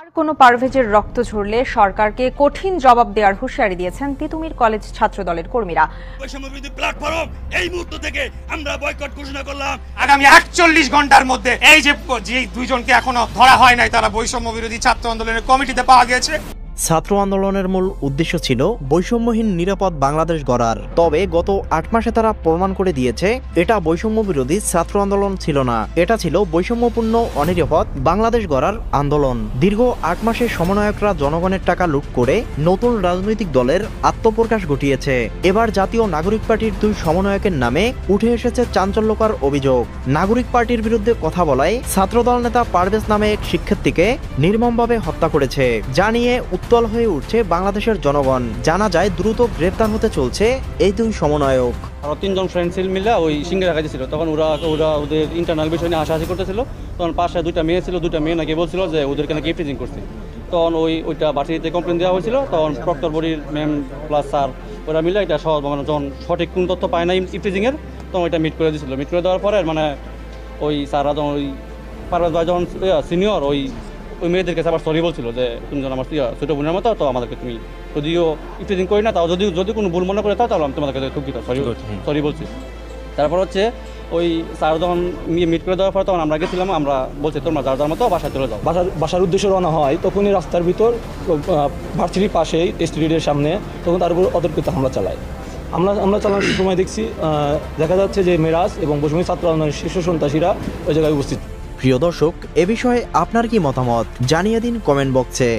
আর কোনো পারভেজের রক্ত ঝরলে সরকারকে কঠিন জবাব দেওয়ার হুঁশিয়ারি দিয়েছেন তিতুমির কলেজ ছাত্রদলের কর্মীরা। বৈষম্যবিরোধী প্ল্যাটফর্ম এই মুহূর্ত থেকে আমরা বয়কট ঘোষণা করলাম। আগামী ৪৮ ঘন্টার মধ্যে এই যে দুইজনকে এখনো ধরা হয় নাই, তারা বৈষম্য বিরোধী ছাত্র আন্দোলনের কমিটিতে পাওয়া গেছে। ছাত্র আন্দোলনের মূল উদ্দেশ্য ছিল বৈষম্যহীন নিরাপদ বাংলাদেশ গড়ার। তবে গত ৮ মাসে তারা প্রমাণ করে দিয়েছে এটা বৈষম্য বিরোধী ছাত্র আন্দোলন ছিল না, এটা ছিল বৈষম্যপূর্ণ অনিরাপদ বাংলাদেশ গড়ার আন্দোলন। দীর্ঘ ৮ মাসে সমন্বয়করা জনগণের টাকা লুট করে নতুন রাজনৈতিক দলের আত্মপ্রকাশ ঘটিয়েছে। এবার জাতীয় নাগরিক পার্টির ২ সমন্বয়কের নামে উঠে এসেছে চাঞ্চল্যকর অভিযোগ। নাগরিক পার্টির বিরুদ্ধে কথা বলায় ছাত্রদল নেতা পারভেজ নামে এক শিক্ষার্থীকে নির্মমভাবে হত্যা করেছে, যা নিয়ে উত্তাল হয়ে উঠছে বাংলাদেশের জনগণ। জানা যায় দ্রুত গ্রেপ্তার হতে চলছে এই ২ সমন্বয়ক। আরও ৩ জন ফ্রেন্ড ছিল মিলে ওই সিঙ্গে রাখা ছিল, তখন ওরা ওদের ইন্টারনাল বিষয় নিয়ে হাসাহাসি করতেছিল। তখন পাশে ২টা মেয়ে ছিল, 2টা মেয়ে নাকি বলছিল যে ওদেরকে নাকি ইফটিজিং করছে। তখন ওইটা ভার্সিটিতে কমপ্লেন দেওয়া হয়েছিল। তখন প্রক্টর বডির ম্যাম প্লাস স্যার ওরা মিলে এটা সহজ মানে যখন সঠিক কোন তথ্য পায় না ইফটিজিংয়ের, তখন ওইটা মিট করে দিয়েছিল। মিট করে দেওয়ার পরে মানে ওই স্যাররা যখন ওই পারভেজ ভাই যখন সিনিয়র ওই মেয়েদেরকে আবার সরি বলছিল যে তুমি যখন আমার ছোটো বোনের মতো, তো আমাদেরকে তুমি যদিও ইফটিজিং করি না, তাও যদি কোনো ভুল মনে করে তাহলে আমি তোমাদেরকে দুঃখিত সরি বলছি। তারপর হচ্ছে ওই স্যার যখন মিট করে দেওয়ার পর তখন আমরা গেছিলাম, আমরা বলছি তোমরা যার মতো বাসায় চলে যাও। বাসার উদ্দেশ্যে রওনা হয়, তখনই রাস্তার ভিতর ভার্সিটির পাশেই স্টুডিওর সামনে তখন তার উপর অতর্কিত হামলা চালায়। আমরা চালানোর সময় দেখছি দেখা যাচ্ছে যে মেরাজ এবং বৈষম্য ছাত্র আন্দোলনের শীর্ষ সন্ত্রাসীরা ওই জায়গায় উপস্থিত। প্রিয় দর্শক, এ বিষয়ে আপনার কি মতামত জানিয়ে দিন কমেন্ট বক্সে।